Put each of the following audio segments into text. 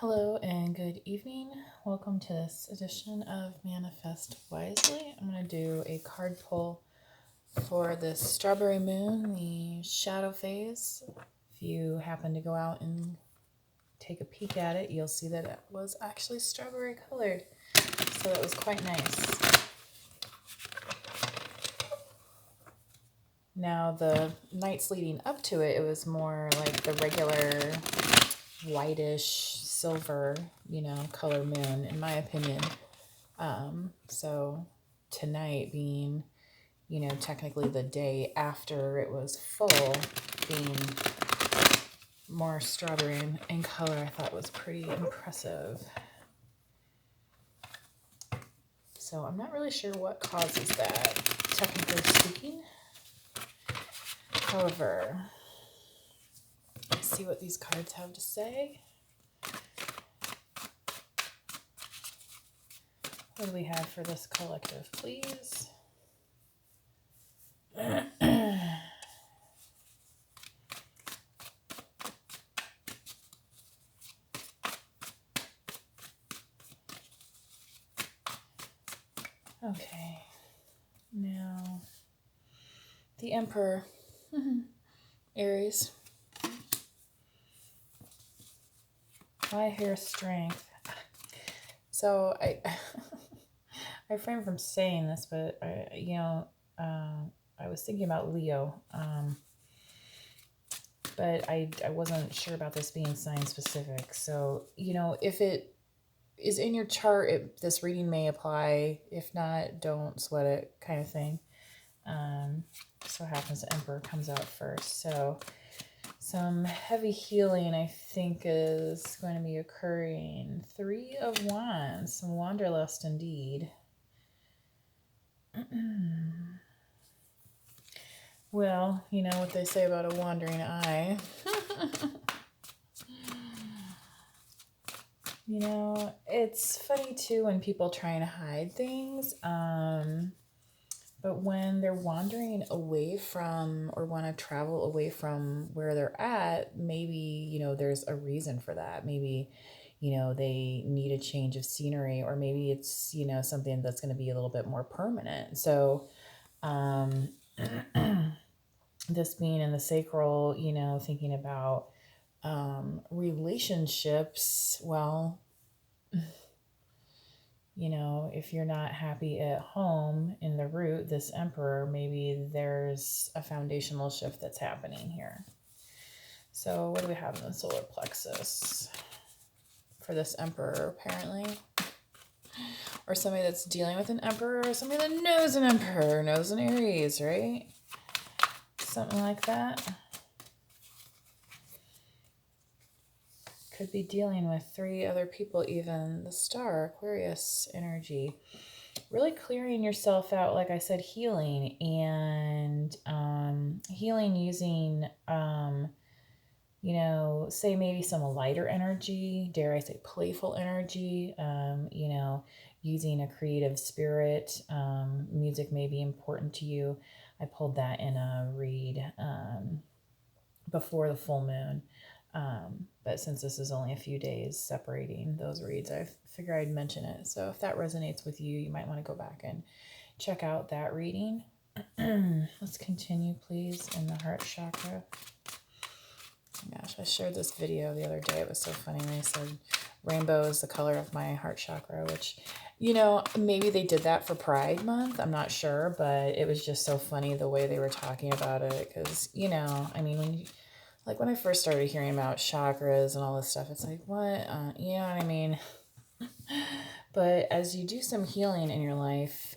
Hello and good evening. Welcome to this edition of Manifest Wisely. I'm going to do a card pull for the strawberry moon, the shadow phase. If you happen to go out and take a peek at it, you'll see that it was actually strawberry colored. So that was quite nice. Now the nights leading up to it, it was more like the regular whitish silver, color moon, in my opinion. So tonight being, technically the day after it was full, being more strawberry in color, I thought was pretty impressive. So I'm not really sure what causes that, technically speaking. However, let's see what these cards have to say. What do we have for this collective, please? Okay, now the Emperor, Aries. I hear strength. So I refrain from saying this, but I was thinking about Leo, but I wasn't sure about this being sign specific. So if it is in your chart, this reading may apply. If not, don't sweat it, kind of thing. So happens the Emperor comes out first. So some heavy healing, I think, is going to be occurring. 3 of Wands, some wanderlust indeed. Well, you know what they say about a wandering eye. It's funny too when people try and hide things. But when they're wandering away from or want to travel away from where they're at, maybe, there's a reason for that. Maybe, they need a change of scenery, or maybe it's, something that's going to be a little bit more permanent. So, this being in the sacral, thinking about relationships, well, if you're not happy at home in the root, this Emperor, maybe there's a foundational shift that's happening here. So what do we have in the solar plexus for this Emperor, apparently? Or somebody that's dealing with an Emperor, or somebody that knows an Emperor, knows an Aries, right? Something like that. Could be dealing with 3 other people, even the Star, Aquarius energy. Really clearing yourself out, like I said, healing, and healing using, say maybe some lighter energy, dare I say playful energy, using a creative spirit. Music may be important to you. I pulled that in a read before the full moon. But since this is only a few days separating those reads, I figure I'd mention it. So if that resonates with you, you might want to go back and check out that reading. Let's continue, please, in the heart chakra. Gosh, I shared this video the other day. It was so funny. They said rainbow is the color of my heart chakra, which, maybe they did that for Pride Month. I'm not sure, but it was just so funny the way they were talking about it. Because, when I first started hearing about chakras and all this stuff, it's like, what? You know what I mean? But as you do some healing in your life,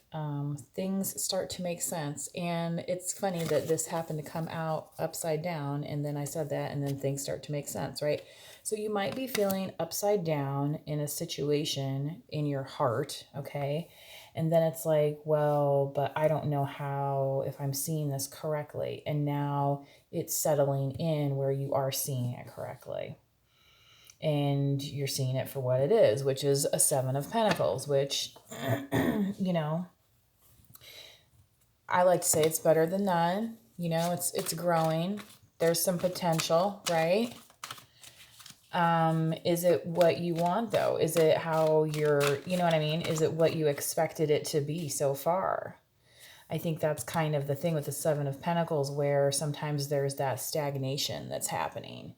things start to make sense. And it's funny that this happened to come out upside down, and then I said that, and then things start to make sense, right? So you might be feeling upside down in a situation in your heart, okay? And then it's like, well, but I don't know if I'm seeing this correctly. And now it's settling in where you are seeing it correctly. And you're seeing it for what it is, which is a 7 of Pentacles, which, I like to say it's better than none. It's growing. There's some potential, right? Is it what you want though? Is it how you're, you know what I mean? Is it what you expected it to be so far? I think that's kind of the thing with the Seven of Pentacles, where sometimes there's that stagnation that's happening.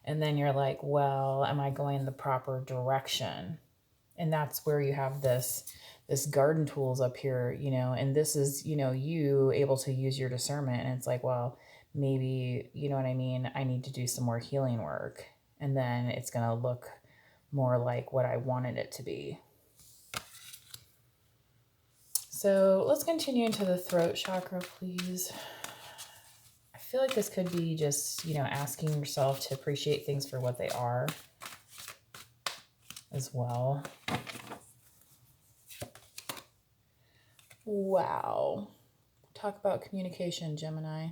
And then you're like, well, am I going the proper direction? And that's where you have this garden tools up here, you know, and this is, you know, you able to use your discernment. And it's like, well, maybe, you know what I mean? I need to do some more healing work. And then it's going to look more like what I wanted it to be. So let's continue into the throat chakra, please. I feel like this could be just, you know, asking yourself to appreciate things for what they are as well. Wow. Talk about communication, Gemini.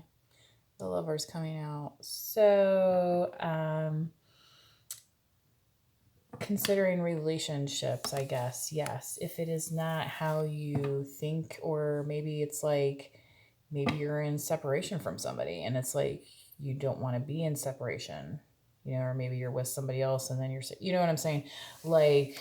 The Lover's coming out. So, considering relationships, I guess, yes. If it is not how you think, or maybe it's like, maybe you're in separation from somebody and it's like you don't want to be in separation, you know, or maybe you're with somebody else and then you're, you know what I'm saying? Like,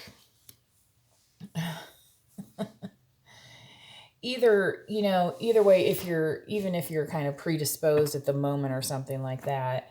either, you know, either way, if you're, even if you're kind of predisposed at the moment or something like that,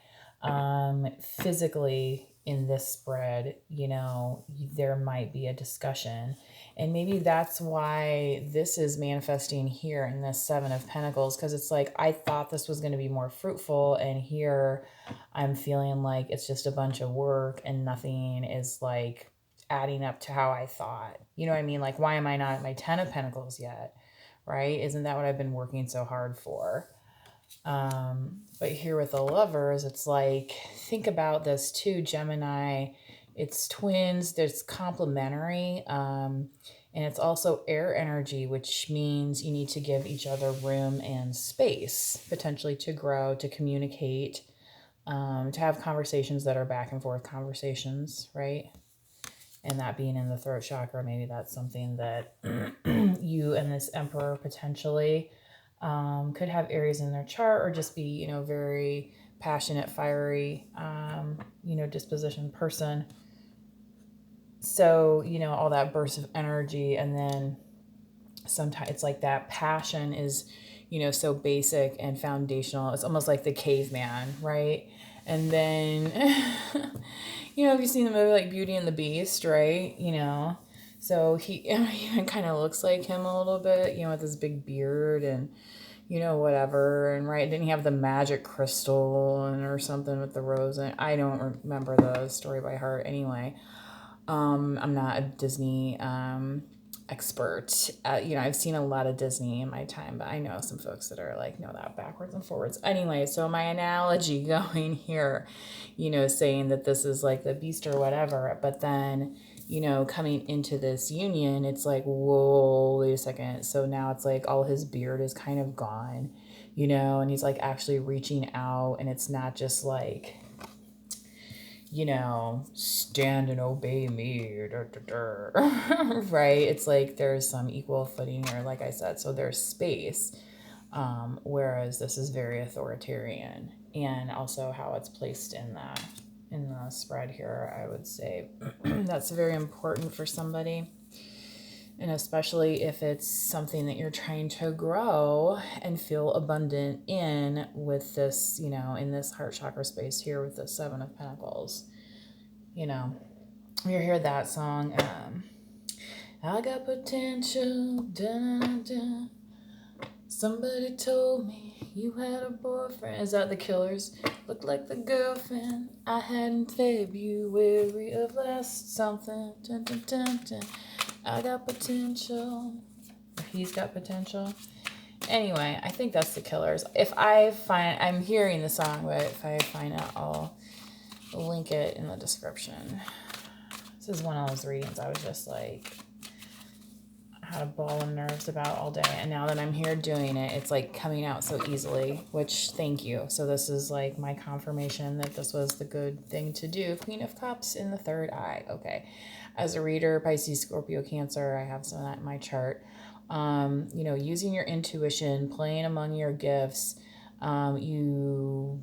physically in this spread, you know, there might be a discussion. And maybe that's why this is manifesting here in this Seven of Pentacles, because it's like, I thought this was going to be more fruitful, and here I'm feeling like it's just a bunch of work and nothing is like adding up to how I thought. You know what I mean? Like, why am I not at my Ten of Pentacles yet? Right? Isn't that what I've been working so hard for? But here with the Lovers, it's like, think about this too, Gemini. It's twins, there's complementary, and it's also air energy, which means you need to give each other room and space, potentially to grow, to communicate, to have conversations that are back and forth conversations, right? And that being in the throat chakra, maybe that's something that you and this Emperor potentially could have areas in their chart, or just be, you know, very passionate, fiery, you know, disposition person. So, you know, all that burst of energy, and then sometimes it's like that passion is, you know, so basic and foundational. It's almost like the caveman, right? And then, you know, have you seen the movie like Beauty and the Beast, right? You know, so he even kind of looks like him a little bit, you know, with his big beard and, you know, whatever. And right, didn't he have the magic crystal and or something with the rose? And I don't remember the story by heart anyway. I'm not a Disney expert. You know, I've seen a lot of Disney in my time, but I know some folks that are like, know that backwards and forwards. Anyway, so my analogy going here, you know, saying that this is like the beast or whatever, but then, you know, coming into this union, it's like, whoa, wait a second. So now it's like all his beard is kind of gone, you know, and he's like actually reaching out, and it's not just like, you know, stand and obey me, right? It's like there's some equal footing here, like I said, so there's space. Whereas this is very authoritarian, and also how it's placed in the spread here, I would say that's very important for somebody. And especially if it's something that you're trying to grow and feel abundant in, with this, you know, in this heart chakra space here with the Seven of Pentacles. You know, you hear that song, I got potential, dun-dun-dun. Somebody told me you had a boyfriend. Is that the Killers? Looked like the girlfriend I had in February of last something. Dun, dun, dun, dun. I got potential. He's got potential. Anyway, I think that's the Killers. If I find, I'm hearing the song, but if I find out, I'll link it in the description. This is one of those readings I was just like, had a ball of nerves about all day, and now that I'm here doing it, it's like coming out so easily, which, thank you. So this is like my confirmation that this was the good thing to do. Queen of Cups in the third eye. Okay. As a reader, Pisces, Scorpio, Cancer, I have some of that in my chart. You know, using your intuition, playing among your gifts, you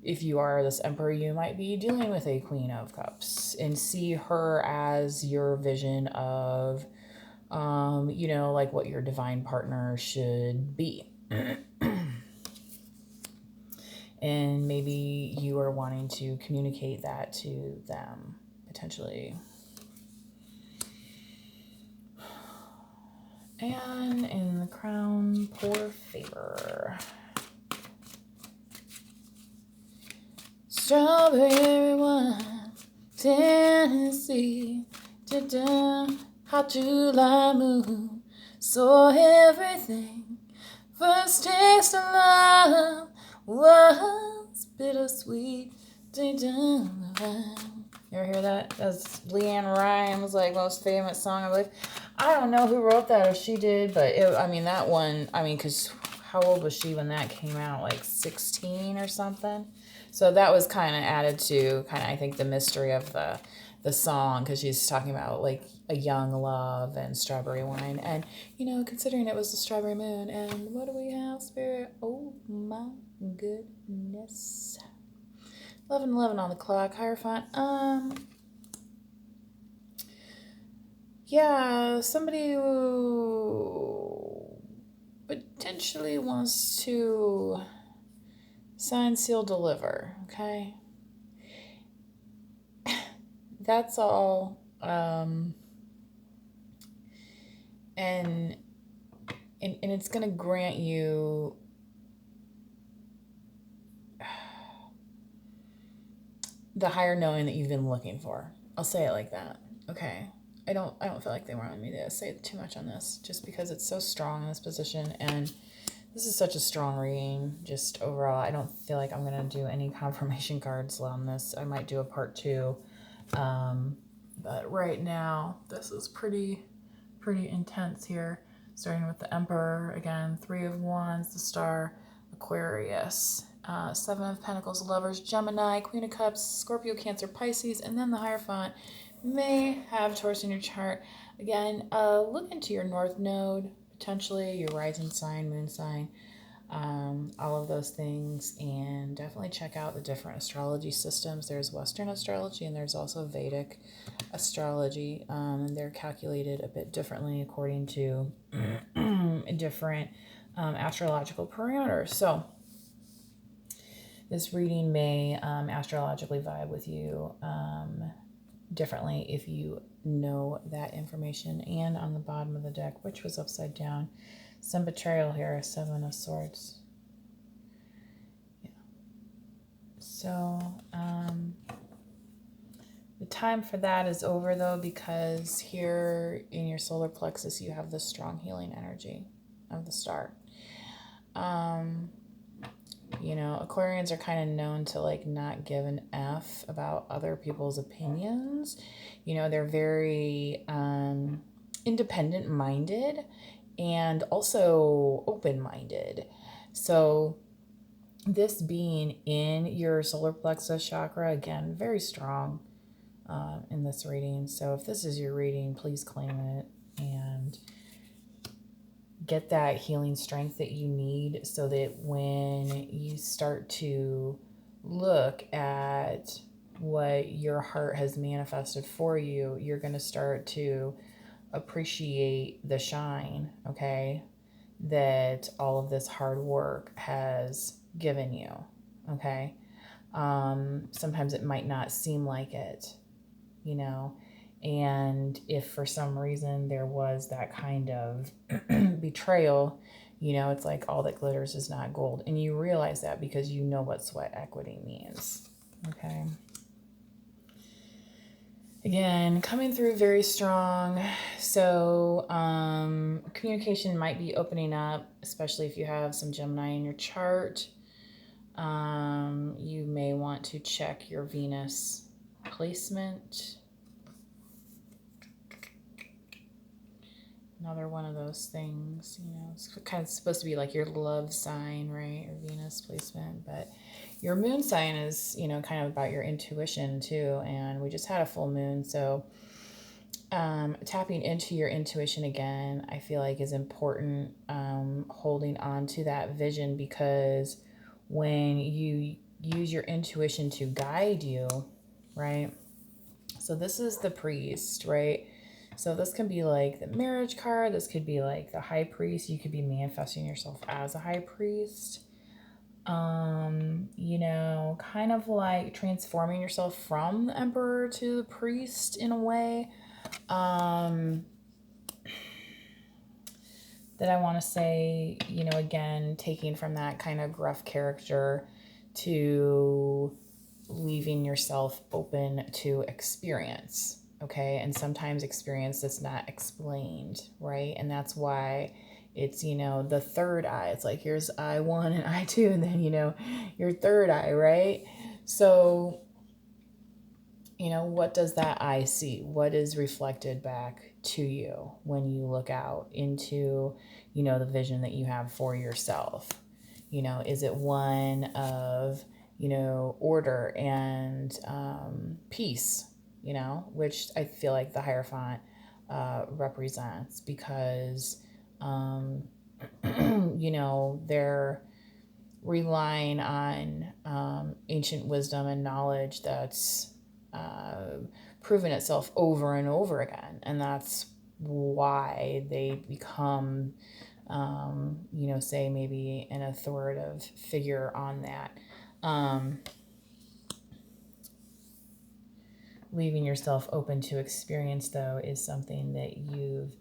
if you are this emperor, you might be dealing with a Queen of Cups and see her as your vision of, like what your divine partner should be. And maybe you are wanting to communicate that to them, potentially. And in the crown, poor favor. Strawberry wine, Tennessee, hot July moon, saw everything. First taste of love was bittersweet. You ever hear that? That's Leanne Rimes' most famous song, I believe. I don't know who wrote that, if she did, but that one. Because how old was she when that came out? 16 or something. So that was kind of added to I think the mystery of the song, because she's talking about a young love and strawberry wine, and considering it was the strawberry moon, and what do we have, Spirit? Oh my goodness. 11:11 on the clock. Hierophant. Yeah, somebody who potentially wants to sign, seal, deliver. Okay. That's all. And it's going to grant you the higher knowing that you've been looking for. I'll say it like that. Okay. I don't feel like they wanted me to say too much on this, just because it's so strong in this position, and this is such a strong reading. Just overall, I don't feel like I'm gonna do any confirmation cards on this. I might do a part 2, but right now this is pretty intense here. Starting with the Emperor again, 3 of Wands, the Star, Aquarius, 7 of Pentacles, Lovers, Gemini, Queen of Cups, Scorpio, Cancer, Pisces, and then the Hierophant. May have Taurus in your chart. Again, look into your North Node, potentially your rising sign, moon sign, all of those things, and definitely check out the different astrology systems. There's Western astrology and there's also Vedic astrology, and they're calculated a bit differently according to different astrological parameters. So this reading may astrologically vibe with you differently if you know that information. And on the bottom of the deck, which was upside down, some betrayal here, 7 of Swords. Yeah. So the time for that is over, though, because here in your solar plexus you have the strong healing energy of the star. Aquarians are kind of known to not give an F about other people's opinions. They're very independent minded and also open minded. So this being in your solar plexus chakra, again, very strong in this reading. So if this is your reading, please claim it and get that healing strength that you need, so that when you start to look at what your heart has manifested for you, you're going to start to appreciate the shine, okay, that all of this hard work has given you, okay? Sometimes it might not seem like it, and if for some reason there was that kind of betrayal, it's like all that glitters is not gold. And you realize that because you know what sweat equity means. Okay. Again, coming through very strong. So communication might be opening up, especially if you have some Gemini in your chart. You may want to check your Venus placement. Another one of those things, it's kind of supposed to be like your love sign, right? Your Venus placement. But your moon sign is, kind of about your intuition too. And we just had a full moon. So tapping into your intuition again, I feel like is important. Holding on to that vision, because when you use your intuition to guide you, right? So this is the priest, right? So this can be like the marriage card. This could be like the high priest. You could be manifesting yourself as a high priest. You know, kind of like transforming yourself from the emperor to the priest in a way. That I want to say, you know, again, taking from that kind of gruff character to leaving yourself open to experience, okay? And sometimes experience that's not explained, right? And that's why it's, you know, the third eye. It's like here's eye one and eye two, and then, you know, your third eye, right? So, you know, what does that eye see? What is reflected back to you when you look out into, you know, the vision that you have for yourself? You know, is it one of, you know, order and peace, you know, which I feel like the Hierophant represents because, you know, they're relying on ancient wisdom and knowledge that's proven itself over and over again. And that's why they become, you know, say maybe an authoritative figure on that. Leaving yourself open to experience, though, is something that you've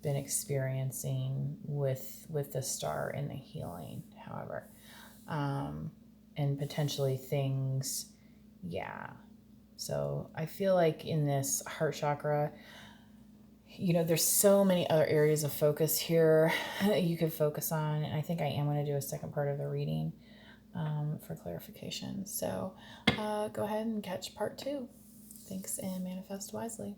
been experiencing with the star and the healing, however, and potentially things, yeah. So I feel like in this heart chakra, you know, there's so many other areas of focus here that you could focus on, and I think I am going to do a second part of the reading for clarification. So go ahead and catch part 2. Thanks, and manifest wisely.